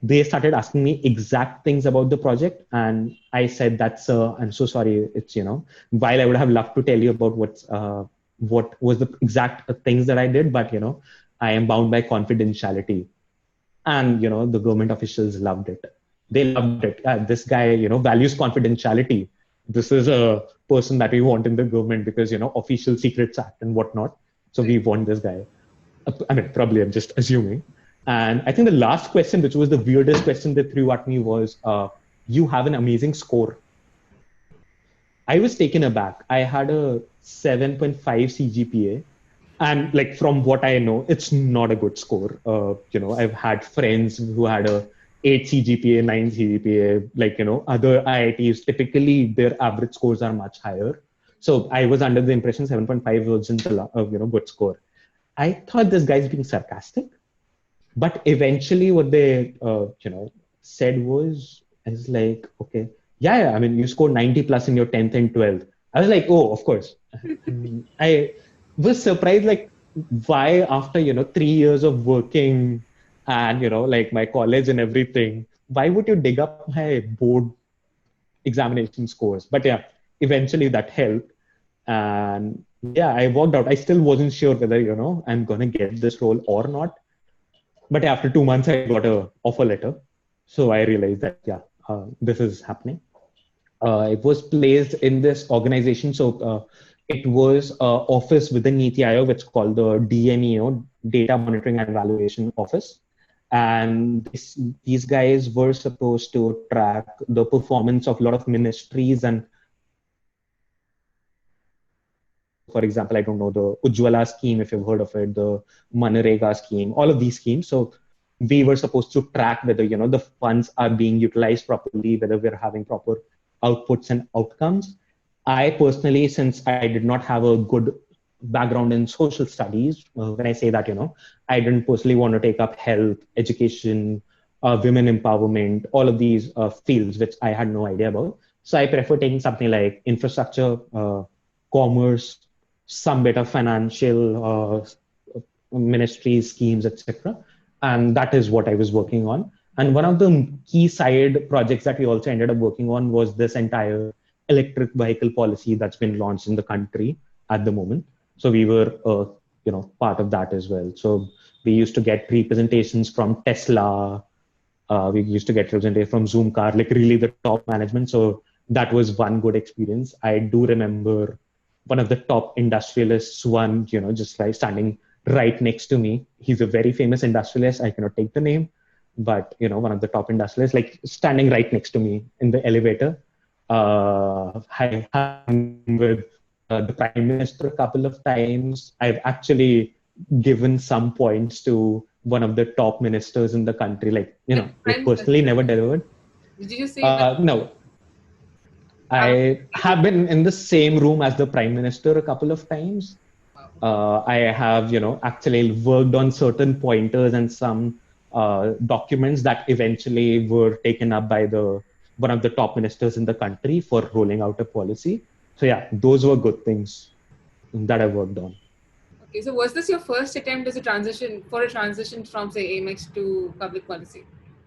They started asking me exact things about the project, and I said that's I'm so sorry. It's while I would have loved to tell you about what was the exact things that I did, but I am bound by confidentiality. And the government officials loved it. They loved it. This guy values confidentiality. This is a person that we want in the government because official secrets act and whatnot. So we want this guy. I mean, probably I'm just assuming. And I think the last question, which was the weirdest question they threw at me, was, "You have an amazing score." I was taken aback. I had a 7.5 CGPA. And like from what I know, it's not a good score. I've had friends who had a 8 CGPA, 9 CGPA, like, other IITs, typically their average scores are much higher. So I was under the impression 7.5 wasn't a good score. I thought this guy's being sarcastic, but eventually what they, said was, I was like, okay, yeah, I mean, you scored 90 plus in your 10th and 12th. I was like, oh, of course. I was surprised, like, why after 3 years of working and like my college and everything, why would you dig up my board examination scores? But yeah, eventually that helped. And yeah, I walked out. I still wasn't sure whether I'm gonna get this role or not. But after 2 months, I got a offer letter, so I realized that this is happening. It was placed in this organization. So it was an office within Niti Aayog, which is called the DMEO, Data Monitoring and Evaluation Office. And these guys were supposed to track the performance of a lot of ministries. And for example, I don't know, the Ujjwala scheme, if you've heard of it, the Manrega scheme, all of these schemes. So we were supposed to track whether the funds are being utilized properly, whether we're having proper outputs and outcomes. I personally, since I did not have a good background in social studies, when I say that, I didn't personally want to take up health, education, women empowerment, all of these fields, which I had no idea about. So I prefer taking something like infrastructure, commerce, some bit of financial ministries, schemes, etc. and that is what I was working on. And one of the key side projects that we also ended up working on was this entire electric vehicle policy that's been launched in the country at the moment. So we were, part of that as well. So we used to get representations from Tesla. We used to get representation from Zoomcar, like really the top management. So that was one good experience. I do remember one of the top industrialists, one, just like standing right next to me. He's a very famous industrialist. I cannot take the name, but one of the top industrialists, like standing right next to me in the elevator. I hung with the prime minister a couple of times. I've actually given some points to one of the top ministers in the country, like Prime personally Minister. never delivered. Did you say that? No, I have been in the same room as the prime minister a couple of times. I have, actually worked on certain pointers and some documents that eventually were taken up by one of the top ministers in the country for rolling out a policy. So yeah, those were good things that I worked on. Okay, so was this your first attempt as a transition from say Amex to public policy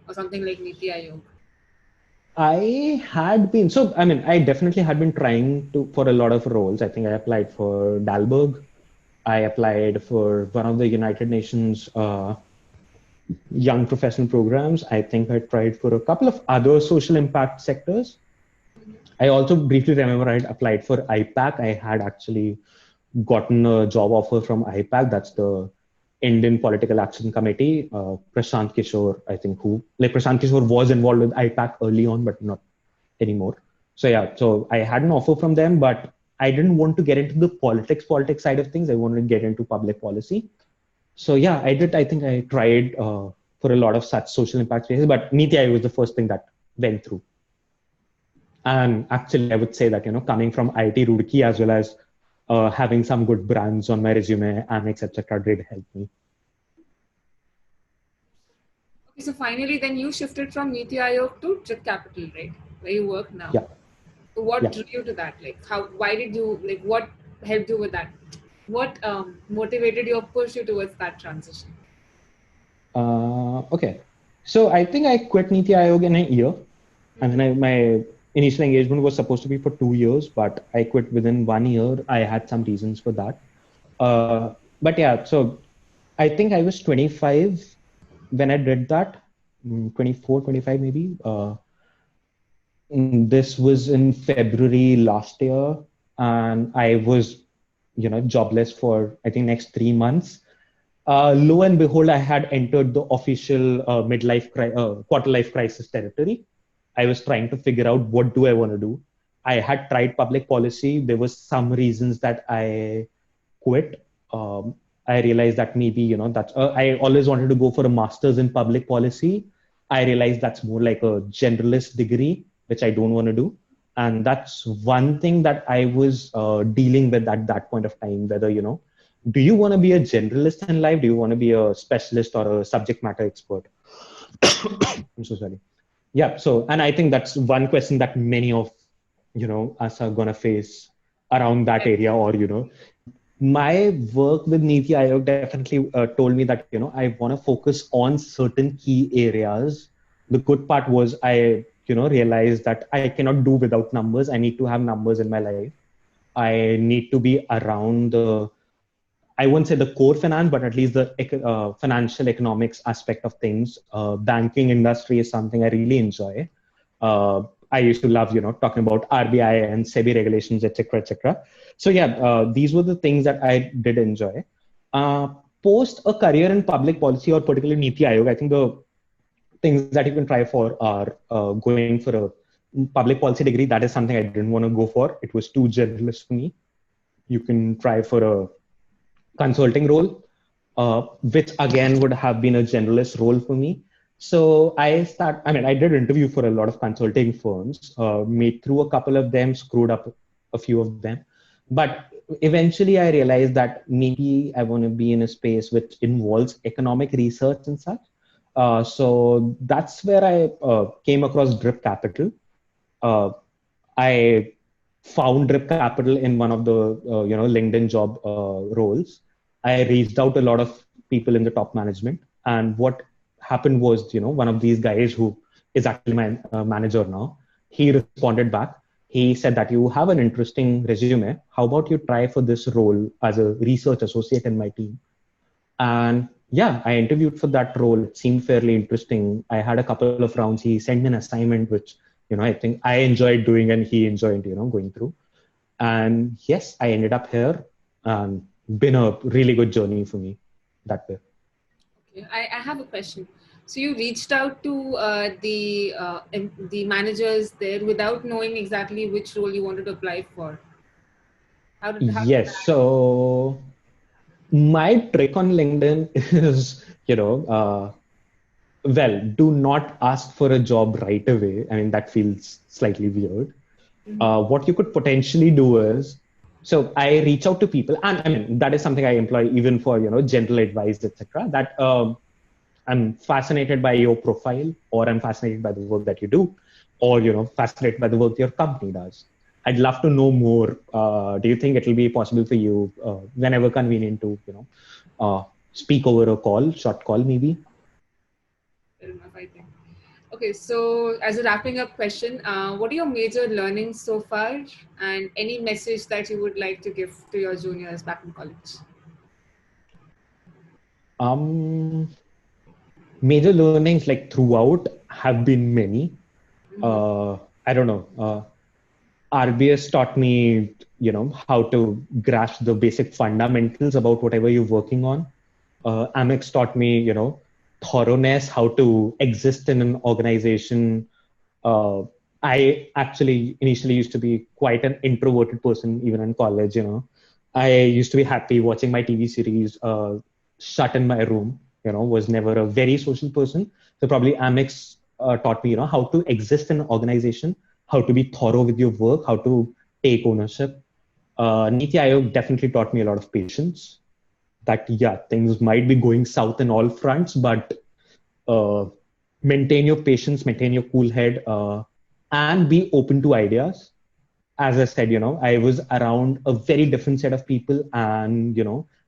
or something like Niti Aayog? I had been, I definitely had been trying for a lot of roles. I think I applied for Dalberg. I applied for one of the United Nations young professional programs. I think I tried for a couple of other social impact sectors. I also briefly remember I applied for IPAC. I had actually gotten a job offer from IPAC. That's the Indian Political Action Committee. Prashant Kishore, I think, Prashant Kishore was involved with IPAC early on, but not anymore. So yeah, so I had an offer from them, but I didn't want to get into the politics side of things. I wanted to get into public policy. So yeah, I think I tried for a lot of such social impact spaces, but Niti Aayog was the first thing that went through. And actually, I would say that, coming from IIT Roorkee as well as having some good brands on my resume, Amex, etc., did help me. Okay, so finally, then you shifted from Niti Aayog to Drip Capital, right? Where you work now. Yeah. So what drew you to that? Like, why did you, what helped you with that? What motivated you or pushed you towards that transition? Okay. So I think I quit Niti Aayog in a year. And then my initial engagement was supposed to be for 2 years, but I quit within 1 year. I had some reasons for that. But yeah, so I think I was 25 when I did that, 24, 25 maybe. This was in February last year, and I was, jobless for, I think, next 3 months. Lo and behold, I had entered the official quarter life crisis territory. I was trying to figure out what do I want to do. I had tried public policy. There was some reasons that I quit. I realized that maybe, that's, I always wanted to go for a master's in public policy. I realized that's more like a generalist degree, which I don't want to do. And that's one thing that I was dealing with at that point of time, whether, do you want to be a generalist in life? Do you want to be a specialist or a subject matter expert? I'm so sorry. Yeah. So, and I think that's one question that many of, us are going to face around that area, or, my work with Niti Aayog definitely told me that, I want to focus on certain key areas. The good part was I, realized that I cannot do without numbers. I need to have numbers in my life. I need to be around I won't say the core finance, but at least the financial economics aspect of things. Banking industry is something I really enjoy. I used to love, talking about RBI and SEBI regulations, etc., etc. So yeah, these were the things that I did enjoy. Post a career in public policy, or particularly Niti Aayog, I think the things that you can try for are going for a public policy degree. That is something I didn't want to go for. It was too generalist for me. You can try for a consulting role, which again would have been a generalist role for me. So I did interview for a lot of consulting firms, made through a couple of them, screwed up a few of them. But eventually I realized that maybe I want to be in a space which involves economic research and such. So that's where I came across Drip Capital. I found Drip Capital in one of the LinkedIn job roles. I reached out to a lot of people in the top management, And what happened was, one of these guys who is actually my manager now, he responded back. He said that you have an interesting resume. How about you try for this role as a research associate in my team? And yeah, I interviewed for that role. It seemed fairly interesting. I had a couple of rounds. He sent me an assignment, which, I think I enjoyed doing and he enjoyed, going through. And yes, I ended up here and been a really good journey for me that way. Okay. I have a question. So you reached out to the managers there without knowing exactly which role you wanted to apply for. How did Yes. So my trick on LinkedIn is, well, do not ask for a job right away. I mean, that feels slightly weird. What you could potentially do is, so I reach out to people, and I mean, that is something I employ even for, general advice, etc. That I'm fascinated by your profile, or I'm fascinated by the work that you do, or, fascinated by the work your company does. I'd love to know more. Do you think it will be possible for you, whenever convenient, to, speak over a call, short call, maybe? Fair enough, I think. Okay, so as a wrapping up question, what are your major learnings so far, and any message that you would like to give to your juniors back in college? Major learnings like throughout have been many. I don't know. RBS taught me, how to grasp the basic fundamentals about whatever you're working on. Amex taught me, thoroughness, how to exist in an organization. I actually initially used to be quite an introverted person, even in college. I used to be happy watching my TV series, shut in my room. Was never a very social person. So probably Amex taught me, how to exist in an organization, how to be thorough with your work, how to take ownership. Niti Aayog definitely taught me a lot of patience. That things might be going south in all fronts, but maintain your patience, maintain your cool head, and be open to ideas. As I said, I was around a very different set of people, and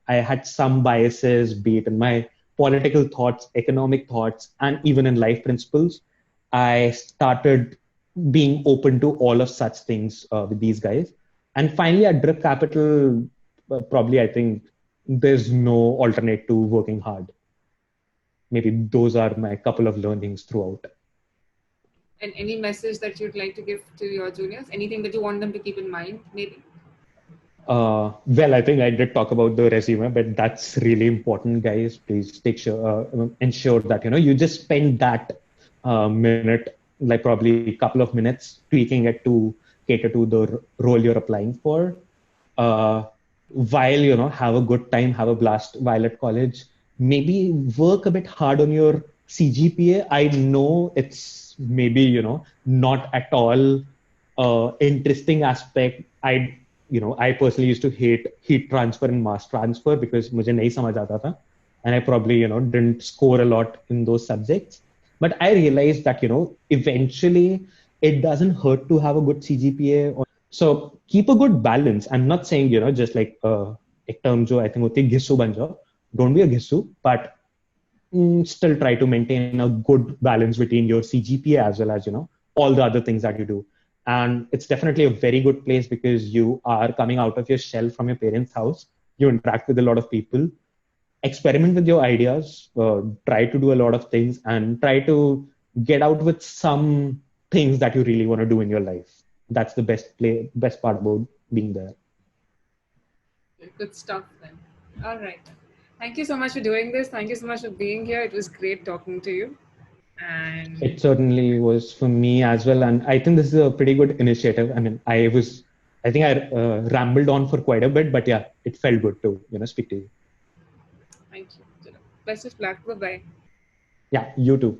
I had some biases, be it in my political thoughts, economic thoughts, and even in life principles. I started being open to all of such things with these guys. And finally, at Drip Capital, probably I think there's no alternate to working hard. Maybe those are my couple of learnings throughout. And any message that you'd like to give to your juniors? Anything that you want them to keep in mind, maybe? Well, I think I did talk about the resume, but that's really important, guys. Please ensure that you just spend that minute, like probably a couple of minutes, tweaking it to cater to the role you're applying for. While have a good time, have a blast while at college. Maybe work a bit hard on your CGPA. I know it's maybe not at all interesting aspect. I personally used to hate heat transfer and mass transfer because मुझे नहीं समझ आता था, and I probably didn't score a lot in those subjects. But I realized that eventually it doesn't hurt to have a good CGPA. So keep a good balance. I'm not saying just like एक term जो I think होती है घिस्सू बन जाओ. Don't be a घिस्सू, but still try to maintain a good balance between your CGPA as well as all the other things that you do. And it's definitely a very good place because you are coming out of your shell from your parents' house. You interact with a lot of people. Experiment with your ideas. Try to do a lot of things and try to get out with some things that you really want to do in your life. That's the best part about being there. Good stuff then. All right. Thank you so much for doing this. Thank you so much for being here. It was great talking to you. And it certainly was for me as well. And I think this is a pretty good initiative. I mean, I think I rambled on for quite a bit, but yeah, it felt good to, speak to you. Thank you. Best of luck. Bye-bye. Yeah, you too.